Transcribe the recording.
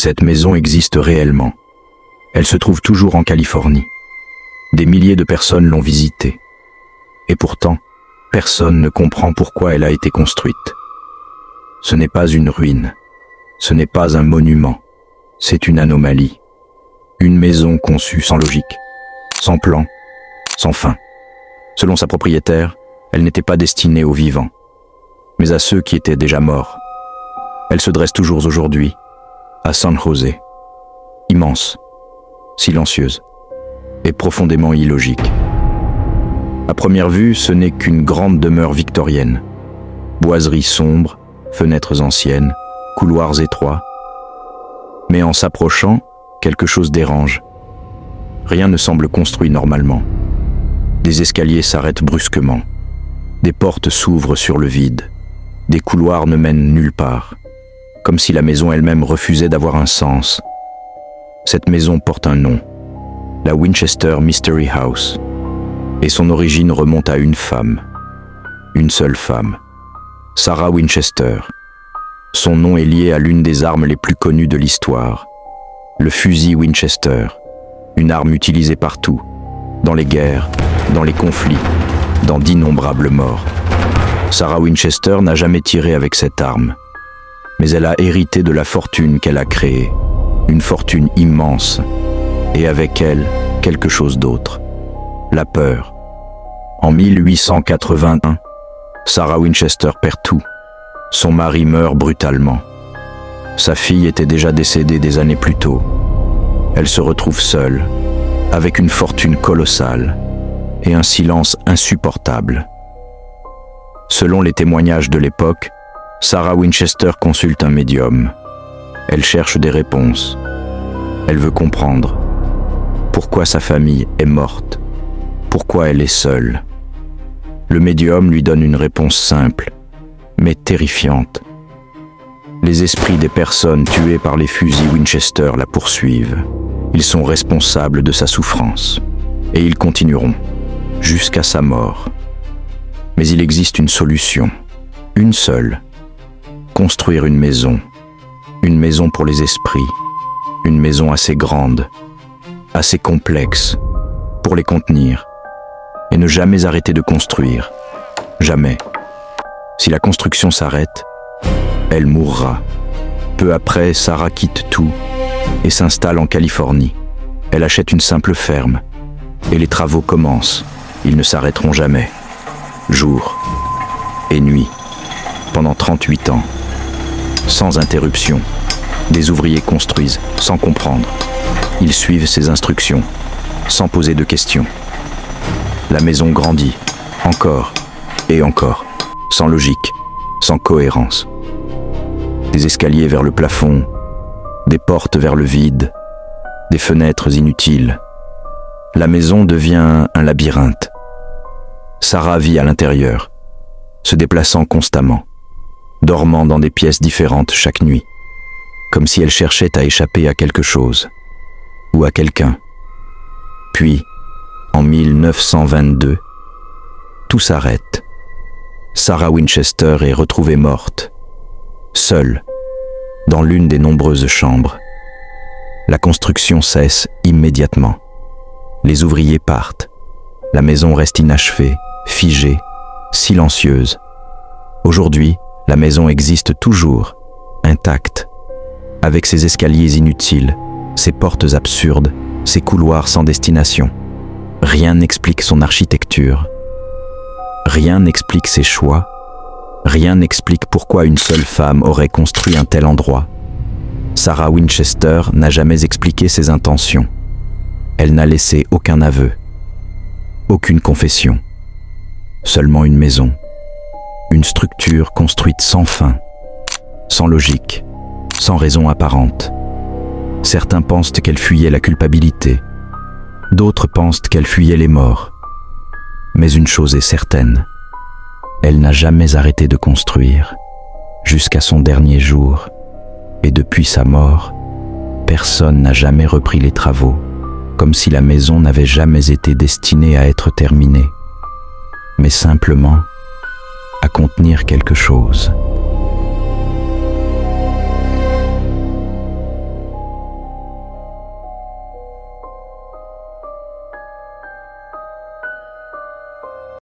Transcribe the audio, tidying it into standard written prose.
Cette maison existe réellement. Elle se trouve toujours en Californie. Des milliers de personnes l'ont visitée. Et pourtant, personne ne comprend pourquoi elle a été construite. Ce n'est pas une ruine. Ce n'est pas un monument. C'est une anomalie. Une maison conçue sans logique, sans plan, sans fin. Selon sa propriétaire, elle n'était pas destinée aux vivants, mais à ceux qui étaient déjà morts. Elle se dresse toujours aujourd'hui, à San José, immense, silencieuse et profondément illogique. À première vue, ce n'est qu'une grande demeure victorienne. Boiseries sombres, fenêtres anciennes, couloirs étroits. Mais en s'approchant, quelque chose dérange. Rien ne semble construit normalement. Des escaliers s'arrêtent brusquement. Des portes s'ouvrent sur le vide. Des couloirs ne mènent nulle part. Comme si la maison elle-même refusait d'avoir un sens. Cette maison porte un nom. La Winchester Mystery House. Et son origine remonte à une femme. Une seule femme. Sarah Winchester. Son nom est lié à l'une des armes les plus connues de l'histoire. Le fusil Winchester. Une arme utilisée partout. Dans les guerres, dans les conflits, dans d'innombrables morts. Sarah Winchester n'a jamais tiré avec cette arme. Mais elle a hérité de la fortune qu'elle a créée. Une fortune immense. Et avec elle, quelque chose d'autre. La peur. En 1881, Sarah Winchester perd tout. Son mari meurt brutalement. Sa fille était déjà décédée des années plus tôt. Elle se retrouve seule, avec une fortune colossale et un silence insupportable. Selon les témoignages de l'époque, Sarah Winchester consulte un médium. Elle cherche des réponses. Elle veut comprendre pourquoi sa famille est morte, pourquoi elle est seule. Le médium lui donne une réponse simple, mais terrifiante. Les esprits des personnes tuées par les fusils Winchester la poursuivent. Ils sont responsables de sa souffrance. Et ils continueront, jusqu'à sa mort. Mais il existe une solution, une seule. Construire une maison pour les esprits, une maison assez grande, assez complexe, pour les contenir, et ne jamais arrêter de construire. Jamais. Si la construction s'arrête, elle mourra. Peu après, Sarah quitte tout et s'installe en Californie. Elle achète une simple ferme et les travaux commencent. Ils ne s'arrêteront jamais. Jour et nuit, pendant 38 ans. Sans interruption, des ouvriers construisent sans comprendre. Ils suivent ses instructions, sans poser de questions. La maison grandit, encore et encore, sans logique, sans cohérence. Des escaliers vers le plafond, des portes vers le vide, des fenêtres inutiles. La maison devient un labyrinthe. Sarah vit à l'intérieur, se déplaçant constamment, dormant dans des pièces différentes chaque nuit, comme si elle cherchait à échapper à quelque chose, ou à quelqu'un. Puis, en 1922, tout s'arrête. Sarah Winchester est retrouvée morte, seule, dans l'une des nombreuses chambres. La construction cesse immédiatement. Les ouvriers partent. La maison reste inachevée, figée, silencieuse. Aujourd'hui, la maison existe toujours, intacte, avec ses escaliers inutiles, ses portes absurdes, ses couloirs sans destination. Rien n'explique son architecture. Rien n'explique ses choix. Rien n'explique pourquoi une seule femme aurait construit un tel endroit. Sarah Winchester n'a jamais expliqué ses intentions. Elle n'a laissé aucun aveu, aucune confession. Seulement une maison, une structure construite sans fin, sans logique, sans raison apparente. Certains pensent qu'elle fuyait la culpabilité, d'autres pensent qu'elle fuyait les morts. Mais une chose est certaine, elle n'a jamais arrêté de construire, jusqu'à son dernier jour, et depuis sa mort, personne n'a jamais repris les travaux, comme si la maison n'avait jamais été destinée à être terminée, mais simplement à contenir quelque chose.